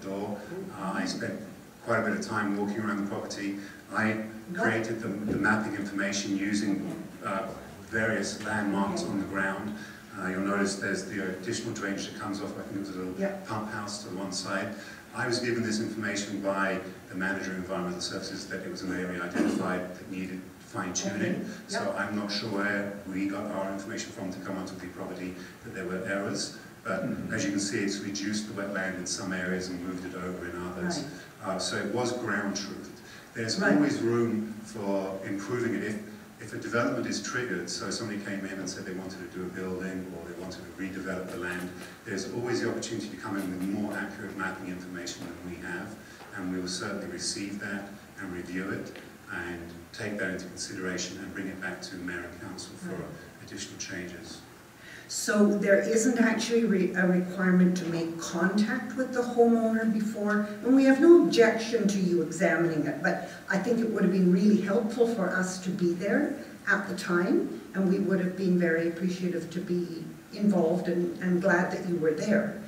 the door. I spent quite a bit of time walking around the property. I created the mapping information using various landmarks on the ground. You'll notice there's the additional drainage that comes off. I think it was a little pump house to one side. I was given this information by the manager of environmental services that it was an area identified that needed fine-tuning. So I'm not sure where we got our information from to come onto the property that there were errors. But as you can see, it's reduced the wetland in some areas and moved it over in others. So it was ground truthed. There's always room for improving it. If a development is triggered, so somebody came in and said they wanted to do a building or they wanted to redevelop the land, there's always the opportunity to come in with more accurate mapping information than we have, and we will certainly receive that and review it and take that into consideration and bring it back to Mayor and Council for additional changes. So there isn't actually a requirement to make contact with the homeowner before, and we have no objection to you examining it, but I think it would have been really helpful for us to be there at the time, and we would have been very appreciative to be involved and glad that you were there.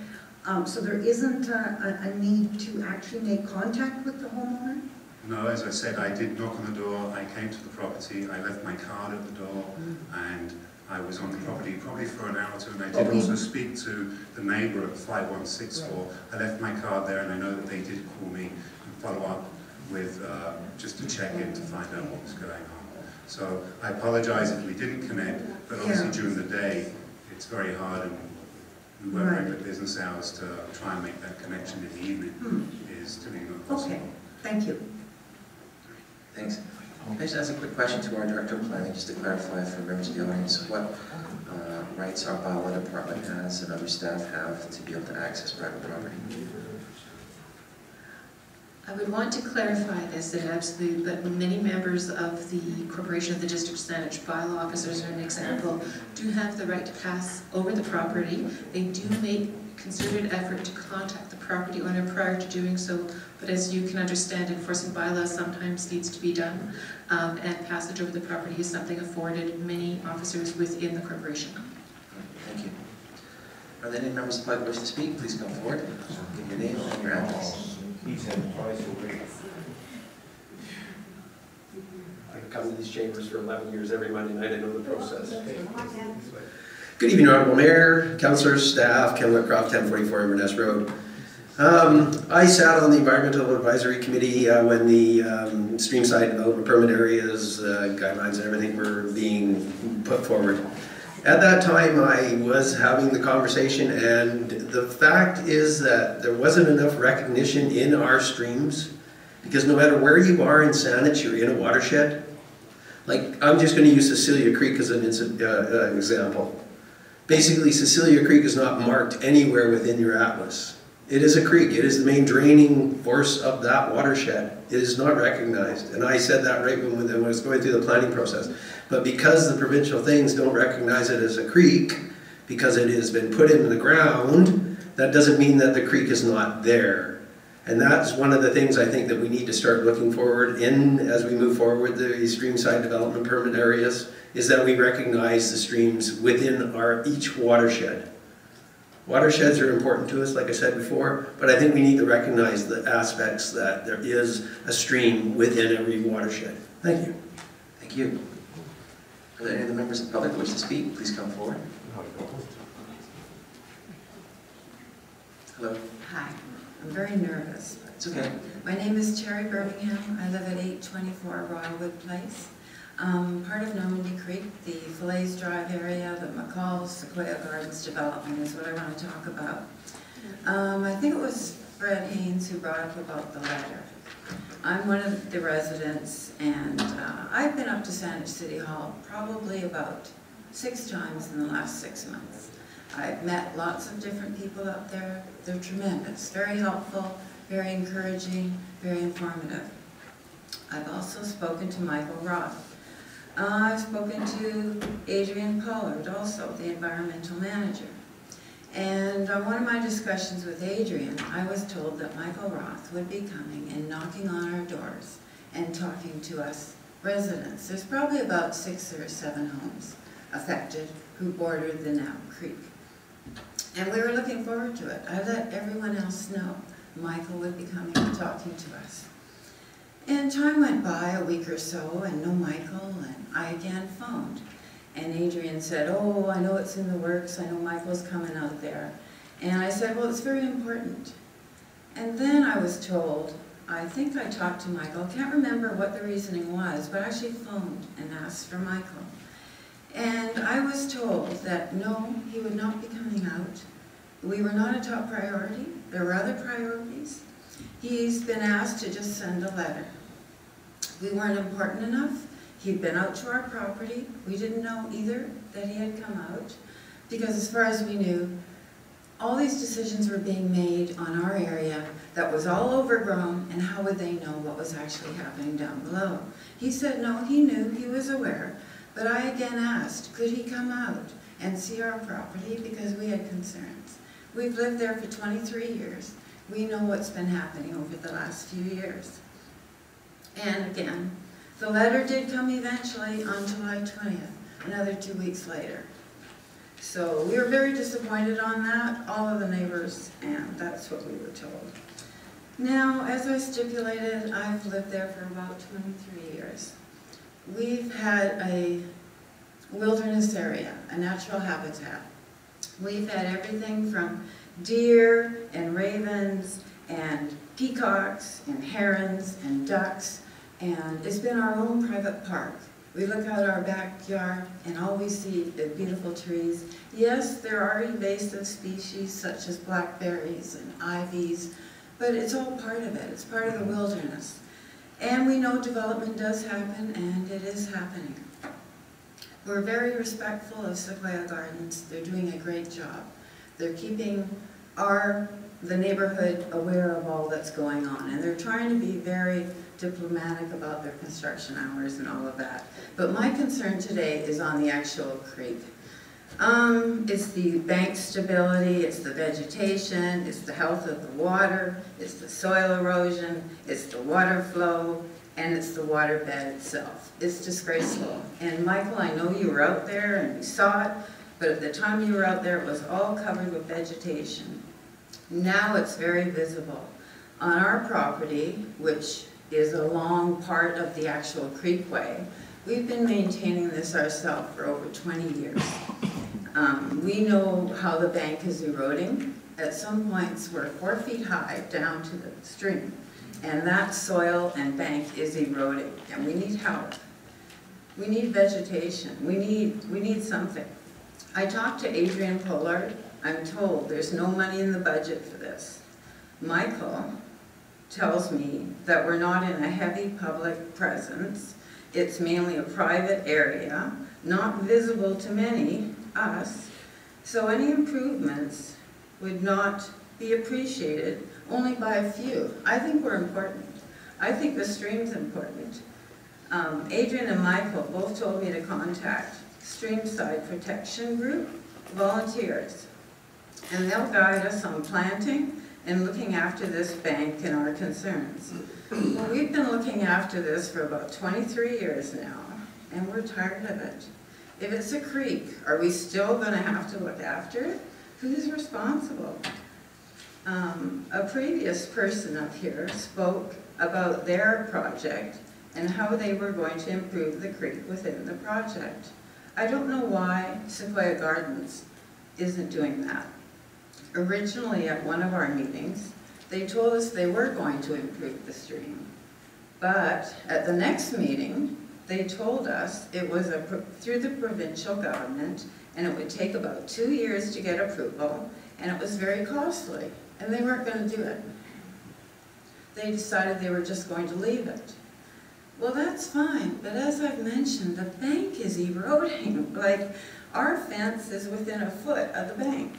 So there isn't a need to actually make contact with the homeowner? No, as I said, I did knock on the door, I came to the property, I left my card at the door, and I was on the property probably for an hour or two, and I did also speak to the neighbour at 5164. I left my card there, and I know that they did call me and follow up with just to check in to find out what was going on. So I apologise if we didn't connect, but obviously during the day it's very hard, and we work regular business hours to try and make that connection in the evening is to be not possible. Okay, thank you. Thanks. Can I just ask a quick question to our Director of Planning, just to clarify for members of the audience, what rights our bylaw department has and other staff have to be able to access private property? I would want to clarify this, that many members of the Corporation of the District Saanich bylaw officers, are an example, do have the right to pass over the property. They do make concerted effort to contact the property owner prior to doing so, but as you can understand, enforcing bylaws sometimes needs to be done, and passage over the property is something afforded many officers within the corporation. Thank you. Are there any members of the public who wish to speak? Please come forward. Give your name and your address. I've come to these chambers for 11 years every Monday night. I know the process. Good evening, Honorable Mayor, Councillors, staff, Ken Whitcroft, 1044 Inverness Road. I sat on the Environmental Advisory Committee when the streamside development permit areas, guidelines and everything were being put forward. At that time I was having the conversation, and the fact is that there wasn't enough recognition in our streams, because no matter where you are in Saanich, you're in a watershed. Like, I'm just going to use Cecilia Creek as an example. Basically, Cecilia Creek is not marked anywhere within your atlas. It is a creek. It is the main draining force of that watershed. It is not recognized. And I said that right when I was going through the planning process. But because the provincial things don't recognize it as a creek, because it has been put into the ground, that doesn't mean that the creek is not there. And that's one of the things I think that we need to start looking forward in as we move forward the streamside development permit areas, is that we recognize the streams within each watershed. Watersheds are important to us, like I said before, but I think we need to recognize the aspects that there is a stream within every watershed. Thank you. Thank you. Are there any of the members of the public who wish to speak? Please come forward. Hello. Hi. I'm very nervous. It's okay. My name is Terry Birmingham. I live at 824 Royalwood Place. Part of Normandy Creek, the Fillets Drive area, the McCall's Sequoia Gardens development is what I want to talk about. I think it was Fred Haynes who brought up about the letter. I'm one of the residents, and I've been up to Saanich City Hall probably about 6 times in the last 6 months. I've met lots of different people up there. They're tremendous, very helpful, very encouraging, very informative. I've also spoken to Michael Roth. I've spoken to Adrian Pollard, also the environmental manager. And on one of my discussions with Adrian, I was told that Michael Roth would be coming and knocking on our doors and talking to us residents. There's probably about 6 or 7 homes affected who border the Nap Creek. And we were looking forward to it. I let everyone else know Michael would be coming and talking to us. And time went by, a week or so, and no Michael, and I again phoned. And Adrian said, oh, I know it's in the works, I know Michael's coming out there. And I said, well, it's very important. And then I was told, I think I talked to Michael, I can't remember what the reasoning was, but I actually phoned and asked for Michael. And I was told that no, he would not be coming out. We were not a top priority, there were other priorities. He's been asked to just send a letter. We weren't important enough. He'd been out to our property. We didn't know either that he had come out, because as far as we knew, all these decisions were being made on our area that was all overgrown, and how would they know what was actually happening down below? He said no, he knew, he was aware, but I again asked, could he come out and see our property, because we had concerns. We've lived there for 23 years. We know what's been happening over the last few years. And again, the letter did come eventually on July 20th, another 2 weeks later. So we were very disappointed on that, all of the neighbors, and that's what we were told. Now, as I stipulated, I've lived there for about 23 years. We've had a wilderness area, a natural habitat. We've had everything from deer and ravens and peacocks and herons and ducks, and it's been our own private park. We look out our backyard and all we see are beautiful trees. Yes, there are invasive species such as blackberries and ivies, but it's all part of it. It's part of the wilderness. And we know development does happen, and it is happening. We're very respectful of Sequoia Gardens. They're doing a great job. They're keeping the neighborhood aware of all that's going on, and they're trying to be very diplomatic about their construction hours and all of that. But my concern today is on the actual creek. It's the bank stability, it's the vegetation, it's the health of the water, it's the soil erosion, it's the water flow, and it's the waterbed itself. It's disgraceful. And Michael, I know you were out there and you saw it, but at the time you were out there, it was all covered with vegetation. Now it's very visible. On our property, which is a long part of the actual creekway, we've been maintaining this ourselves for over 20 years. We know how the bank is eroding. At some points we're 4 feet high down to the stream, and that soil and bank is eroding, and we need help. We need vegetation. We need something. I talked to Adrian Pollard. I'm told there's no money in the budget for this. Michael tells me that we're not in a heavy public presence. It's mainly a private area, not visible to many, us. So any improvements would not be appreciated only by a few. I think we're important. I think the stream's important. Adrian and Michael both told me to contact Streamside Protection Group volunteers, and they'll guide us on planting and looking after this bank and our concerns. Well, we've been looking after this for about 23 years now, and we're tired of it. If it's a creek, are we still going to have to look after it? Who's responsible? A previous person up here spoke about their project and how they were going to improve the creek within the project. I don't know why Sequoia Gardens isn't doing that. Originally, at one of our meetings, they told us they were going to improve the stream. But at the next meeting, they told us it was through the provincial government, and it would take about 2 years to get approval, and it was very costly, and they weren't going to do it. They decided they were just going to leave it. Well, that's fine, but as I've mentioned, the bank is eroding. Like, our fence is within a foot of the bank.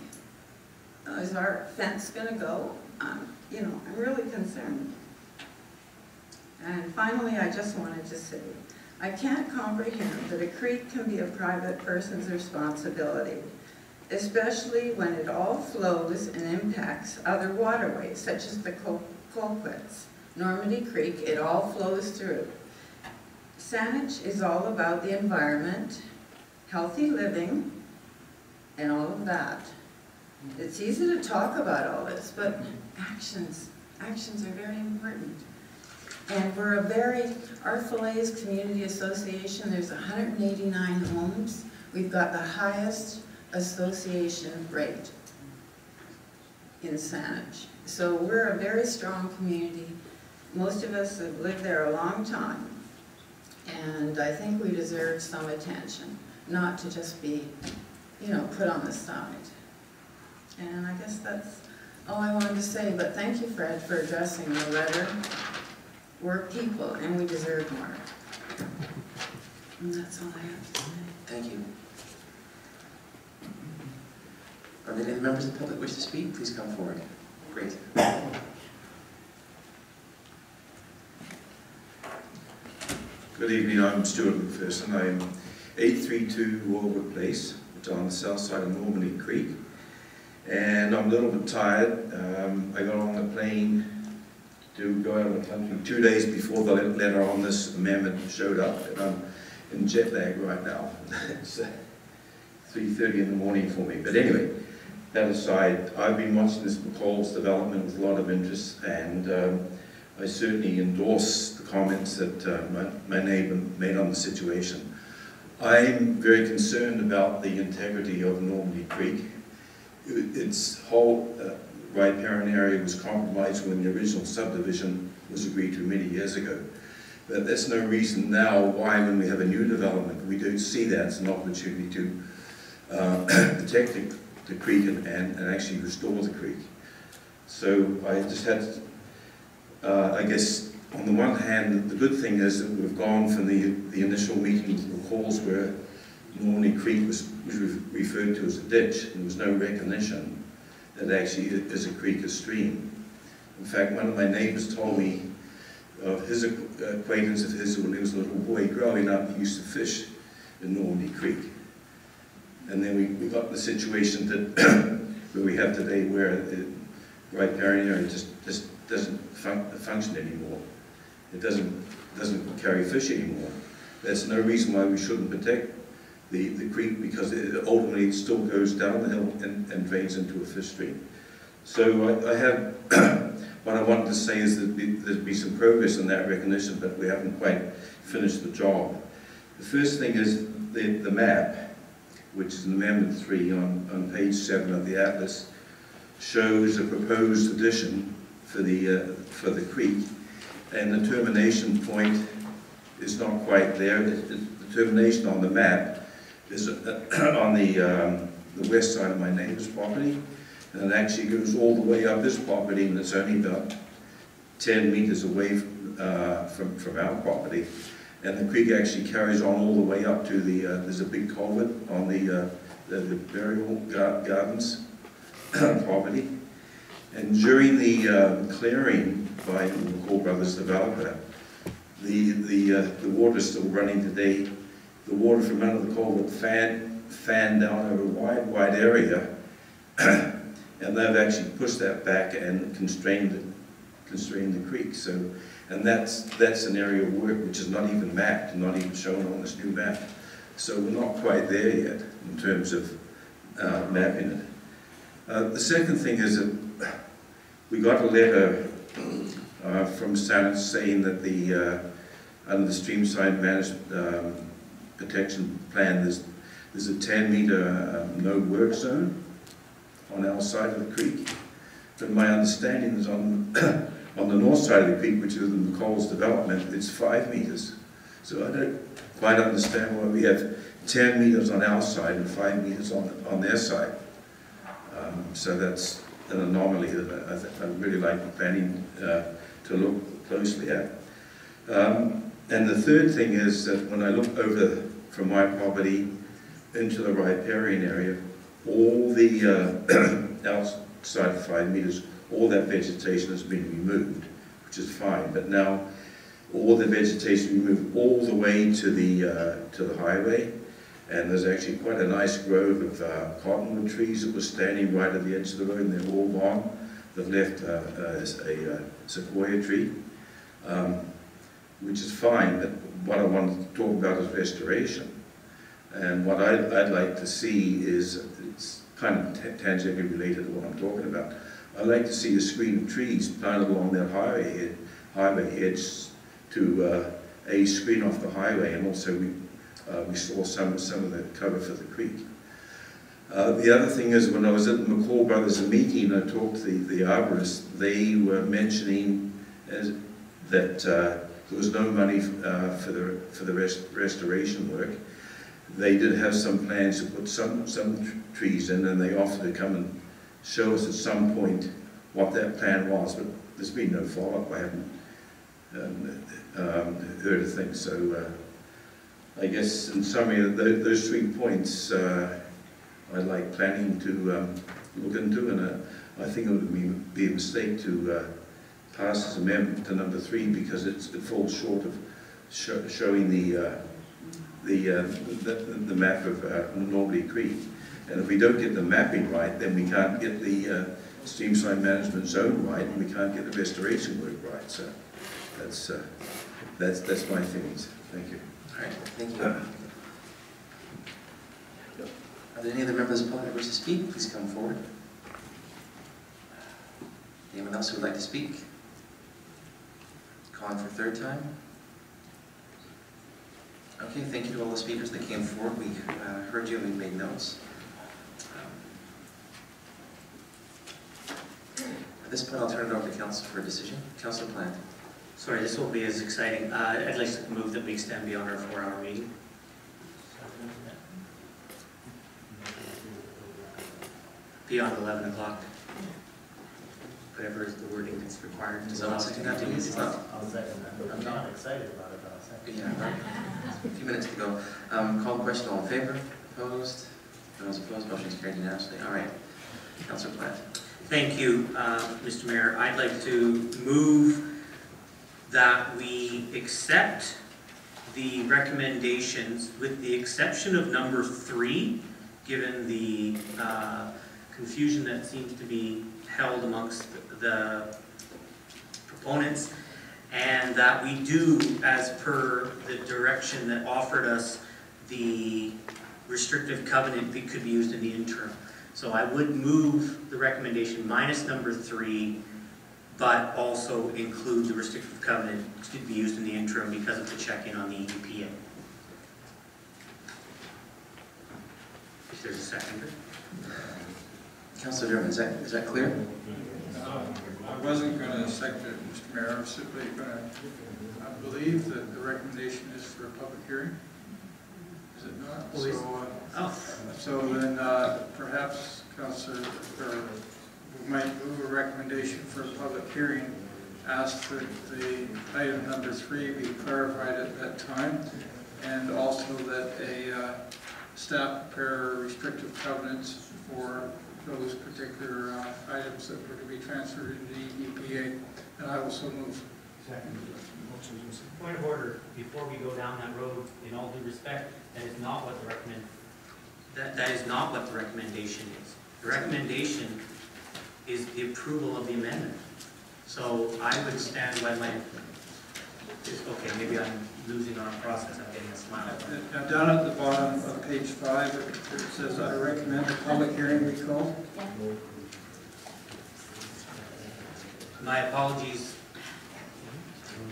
Is our fence going to go? You know, I'm really concerned. And finally, I just wanted to say, I can't comprehend that a creek can be a private person's responsibility, especially when it all flows and impacts other waterways, such as the Colquitts, Normandy Creek, it all flows through. Saanich is all about the environment, healthy living, and all of that. It's easy to talk about all this, but actions Actions are very important. And we're our Fillets Community Association, there's 189 homes. We've got the highest association rate in Saanich. So we're a very strong community. Most of us have lived there a long time. And I think we deserve some attention, not to just be, you know, put on the side. And I guess that's all I wanted to say, but thank you, Fred, for addressing the letter. We're people, and we deserve more. And that's all I have to say. Thank you. Are there any members of the public wish to speak? Please come forward. Great. Good evening, I'm Stuart McPherson. I'm 832 Wallwood Place, which is on the south side of Normandy Creek. And I'm a little bit tired. I got on the plane to go out of the country 2 days before the letter on this amendment showed up, and I'm in jet lag right now. It's 3:30 in the morning for me. But anyway, that aside, I've been watching this McCall's development with a lot of interest, and I certainly endorse the comments that my neighbour made on the situation. I'm very concerned about the integrity of Normandy Creek. Its whole riparian area was compromised when the original subdivision was agreed to many years ago. But there's no reason now why, when we have a new development, we don't see that as an opportunity to protect the creek and actually restore the creek. So I just had, I guess, on the one hand, the good thing is that we've gone from the initial meeting with McCall's where Normandy Creek was referred to as a ditch, and there was no recognition that actually it is a creek, a stream. In fact, one of my neighbors told me of his acquaintance of his when he was a little boy growing up, he used to fish in Normandy Creek. And then we got the situation that where we have today, where the riparian area just doesn't function anymore. It doesn't carry fish anymore. There's no reason why we shouldn't protect the creek, because ultimately it still goes down the hill and drains into a fish stream. So I have, what I wanted to say is that there's been some progress in that recognition, but we haven't quite finished the job. The first thing is the map, which is in Amendment 3 on page 7 of the Atlas, shows a proposed addition for the creek, and the termination point is not quite there. The termination on the map is on the west side of my neighbor's property, and it actually goes all the way up his property, and it's only about 10 meters away from our property. And the creek actually carries on all the way up to there's a big culvert on the burial gardens property. And during the clearing by the McCall Brothers developer, the water's still running today. The water from under the culvert fanned down over a wide area, and they've actually pushed that back and constrained the creek. So, and that's an area of work which is not even mapped, not even shown on this new map. So we're not quite there yet in terms of mapping it. The second thing is that we got a letter from Saanich saying that under the Streamside Management Protection Plan, there's a 10-meter no-work zone on our side of the creek. But my understanding is on the north side of the creek, which is in McCall's development, it's 5 meters. So I don't quite understand why we have 10 meters on our side and 5 meters on their side. So that's an anomaly that I'd really like the planning to look closely at. And the third thing is that when I look over from my property into the riparian area, all the outside of 5 meters, all that vegetation has been removed, which is fine. But now all the vegetation removed all the way to the highway, and there's actually quite a nice grove of cottonwood trees that were standing right at the edge of the road, and they're all gone. They've left a sequoia tree, which is fine, but what I want to talk about is restoration. And what I'd like to see is, it's kind of tangentially related to what I'm talking about. I'd like to see a screen of trees planted along that highway edge to screen off the highway, and also we saw some of the cover for the creek. The other thing is, when I was at the McCall Brothers meeting, I talked to the arborists. They were mentioning that there was no money for the restoration work. They did have some plans to put some trees in, and they offered to come and show us at some point what that plan was, but there's been no follow-up. I haven't heard a thing. So I guess in summary, those 3 points I'd like planning to look into, and I think it would be a mistake to pass as amendment to number 3 because it falls short of showing the map of Normandy Creek. And if we don't get the mapping right, then we can't get the streamside management zone right, and we can't get the restoration work right. So that's my feelings. Thank you. All right, thank you. Are there any other members of the public who wish to speak? Please come forward. Anyone else who would like to speak? Calling for a third time? Okay, thank you to all the speakers that came forward. We heard you and we made notes. At this point, I'll turn it over to Council for a decision. Councilor Plant. Sorry, this won't be as exciting. I'd like to move that we extend beyond our 4-hour meeting. Beyond 11 o'clock. Whatever is the wording that's required. Does someone second that, please? It's not. I'll second that. I'm not excited about it, but I'll second it. Yeah, a few minutes to go. Call the question, all in favor? Opposed? Those opposed, motion is carried unanimously. All right, Councilor Plant. Thank you, Mr. Mayor. I'd like to move that we accept the recommendations with the exception of number 3, given the confusion that seems to be held amongst the proponents, and that we do as per the direction that offered us the restrictive covenant that could be used in the interim. So I would move the recommendation minus number 3, but also include the restrictive covenant to be used in the interim because of the check-in on the EPA. If there's a seconder. Councilor Dermott, is that clear? I wasn't going to second it, Mr. Mayor. I'm simply going to believe that the recommendation is for a public hearing. Is it not? So then perhaps, Councilor, we might move a recommendation for a public hearing, ask that the item number 3 be clarified at that time, and also that a staff prepare restrictive covenants for those particular items that were to be transferred into the EPA, and I also move. Second. Point of order, before we go down that road, in all due respect, that is not what the That is not what the recommendation is. The recommendation is the approval of the amendment. So I would stand by my, okay, maybe I'm losing on a process, I'm getting a smile. Now down at the bottom of page 5, it says, I recommend a public hearing be called. My apologies.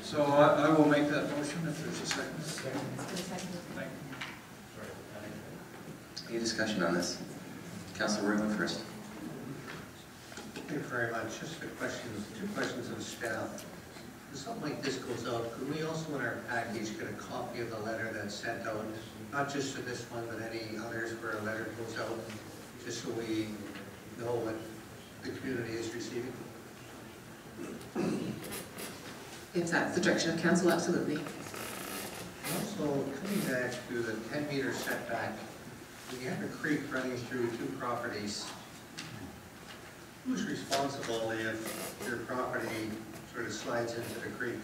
So I will make that motion if there's a second. Thank you. Any discussion on this? Councilor Workman first. Thank you very much. Just a question, 2 questions of staff. If something like this goes out, could we also in our package get a copy of the letter that's sent out, not just for this one, but any others where a letter goes out, just so we know what the community is receiving? If that's the direction of council, absolutely. Also, coming back to the 10-meter setback, we have a creek running through 2 properties. Who's responsible if your property sort of slides into the creek?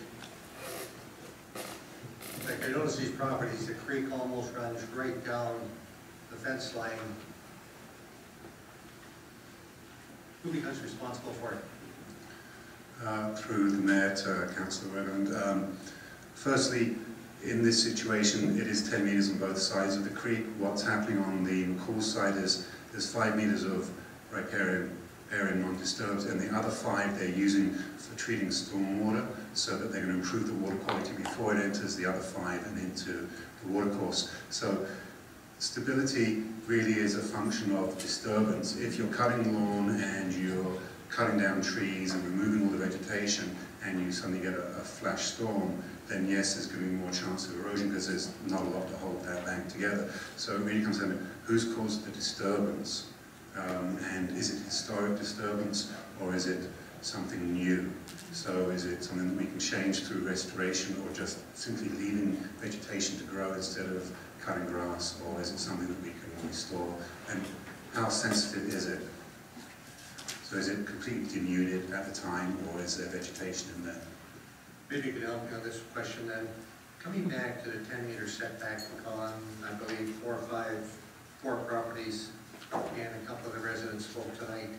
Like I notice these properties, the creek almost runs right down the fence line. Who becomes responsible for it? Through the Mayor to Councillor Redmond. Firstly, in this situation, it is 10 metres on both sides of the creek. What's happening on the McCall side is there's 5 metres of riparian area non-disturbed, and the other 5 they're using for treating stormwater, so that they're going to improve the water quality before it enters the other 5 and into the watercourse. So stability really is a function of disturbance. If you're cutting lawn and you're cutting down trees and removing all the vegetation, and you suddenly get a flash storm, then yes, there's going to be more chance of erosion because there's not a lot to hold that bank together. So it really comes down to who's caused the disturbance, and is it historic disturbance or is it something new? So is it something that we can change through restoration, or just simply leaving vegetation to grow instead of cutting grass, or is it something that we can restore? And how sensitive is it? So is it completely denuded at the time, or is there vegetation in there? Maybe you could help me on this question then. Coming back to the 10-meter setback on, I believe, 4 or 5 properties, and a couple of the residents spoke tonight.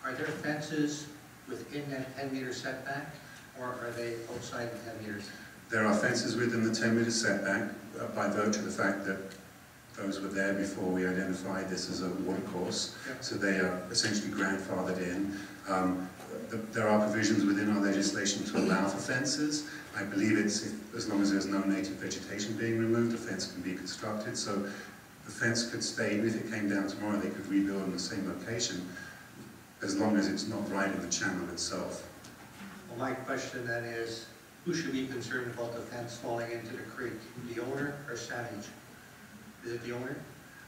Are there fences within that 10-meter setback, or are they outside the 10 meters? There are fences within the 10-meter setback by virtue of the fact that those were there before we identified this as a watercourse, so they are essentially grandfathered in. There are provisions within our legislation to allow for fences. I believe it's as long as there's no native vegetation being removed, a fence can be constructed. So the fence could stay, even if it came down tomorrow, they could rebuild in the same location, as long as it's not right in the channel itself. Well, my question then is, who should be concerned about the fence falling into the creek? The owner or Saanich? Is it the owner?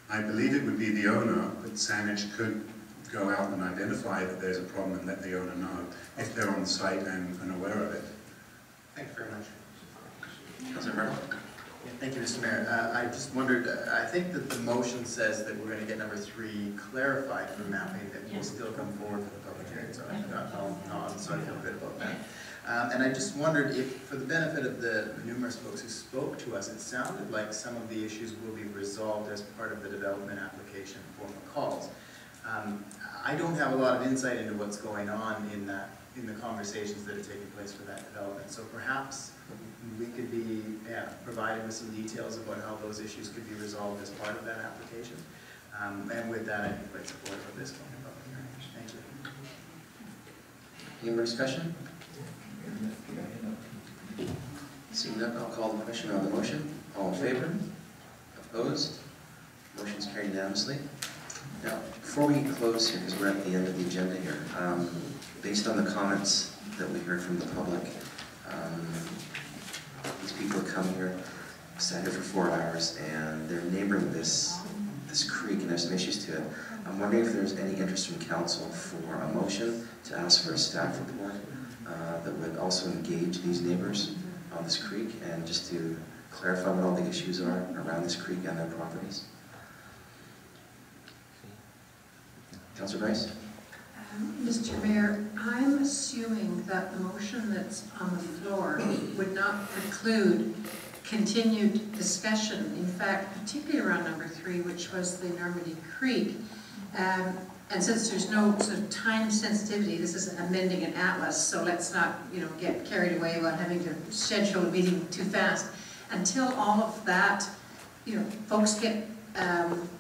I believe it would be the owner, but Saanich could go out and identify that there's a problem and let the owner know if they're on site and aware of it. Thanks very much. Councilor Murphy? Yeah, thank you, Mr. Mayor. I just wondered, I think that the motion says that we're going to get number 3 clarified for mapping, that will still come forward for the public hearing, so I'm sorry, I feel good about that. And I just wondered if, for the benefit of the numerous folks who spoke to us, it sounded like some of the issues will be resolved as part of the development application for McCall's. I don't have a lot of insight into what's going on in the conversations that are taking place for that development. So perhaps we could be provided with some details about how those issues could be resolved as part of that application. And with that, I'd be quite supportive of this going to public hearing. Thank you. Any more discussion? Seeing none, I'll call the question on the motion. All in favor? Opposed? Motion's carried unanimously. Now, before we close here, because we're at the end of the agenda here, based on the comments that we heard from the public, these people have come here, sat here for 4 hours, and they're neighboring this creek, and there's some issues to it. I'm wondering if there's any interest from council for a motion to ask for a staff report that would also engage these neighbors on this creek, and just to clarify what all the issues are around this creek and their properties. Councilor Bryce? Mr. Mayor, I'm assuming that the motion that's on the floor would not preclude continued discussion. In fact, particularly around number 3, which was the Normandy Creek. And since there's no sort of time sensitivity, this is amending an atlas, so let's not, get carried away about having to schedule a meeting too fast. Until all of that, folks get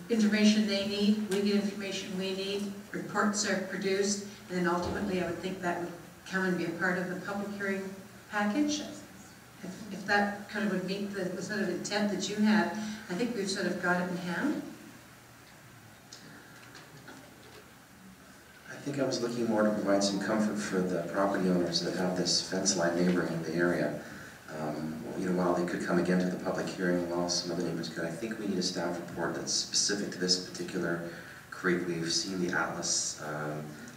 information they need, we get information we need, reports are produced, and then ultimately I would think that would come and be a part of the public hearing package. If that kind of would meet the sort of intent that you had, I think we've sort of got it in hand. I think I was looking more to provide some comfort for the property owners that have this fence line neighboring the area. While they could come again to the public hearing, while some other neighbors could, I think we need a staff report that's specific to this particular creek. We've seen the Atlas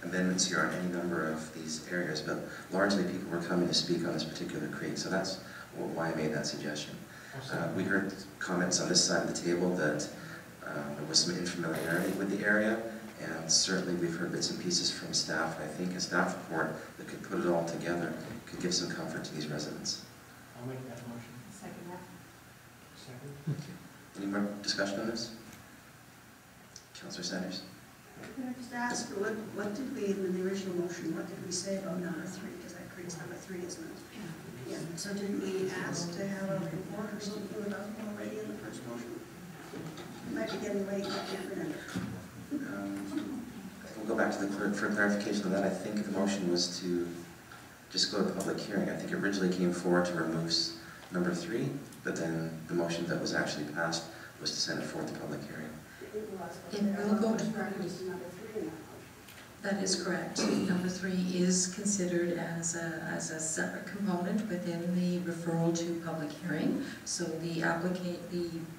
amendments here on any number of these areas, but largely people were coming to speak on this particular creek, so that's why I made that suggestion. We heard comments on this side of the table that there was some unfamiliarity with the area, and certainly we've heard bits and pieces from staff, and I think a staff report that could put it all together could give some comfort to these residents. I'll make that motion. Second that. Second. Any more discussion on this? Councillor Sanders? Can I just ask, what did we, in the original motion, what did we say about number 3? Because that creates number 3, isn't it? Yeah. So didn't we ask to have a report or something about it already in the first motion? It might be getting late, I can't remember. we'll go back to the clerk for clarification of that. I think the motion was to just go to public hearing. I think it originally came forward to remove number 3, but then the motion that was actually passed was to send it forward to public hearing. It will go to That is correct. Number 3 is considered as a separate component within the referral to public hearing. So the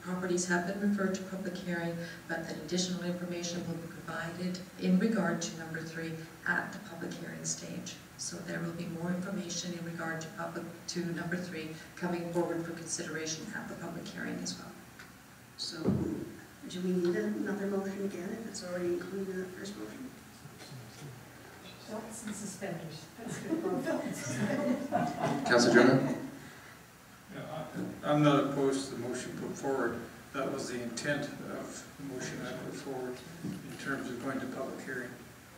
properties have been referred to public hearing, but that additional information will be provided in regard to number 3 at the public hearing stage. So there will be more information in regard to number 3 coming forward for consideration at the public hearing as well. So, do we need another motion again if it's already included in the first motion? Belts and suspenders. That's good. Councilor German? I'm not opposed to the motion put forward. That was the intent of the motion I put forward in terms of going to public hearing.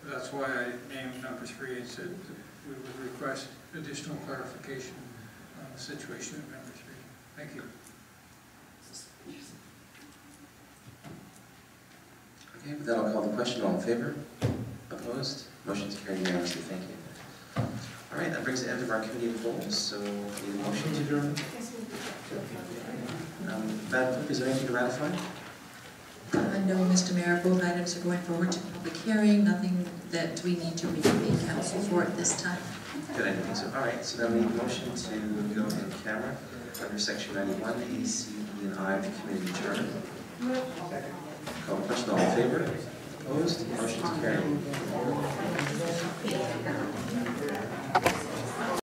That's why I named number 3 and said that we would request additional clarification on the situation of number 3. Thank you. Okay, with that I'll call the question. All in favor? Opposed? Motion's carried unanimously. Thank you. All right, that brings the end of our committee of the whole. So, need a motion to adjourn. Madam Clerk, is there anything to ratify? No, Mr. Mayor, both items are going forward to public hearing. Nothing that we need to reconvene council for at this time. Good, I didn't think so. All right, so then we need a motion to go in camera under section 91, A, C, E, and I of the committee adjourned. Call the question. All in favor? Opposed? Motion's carried.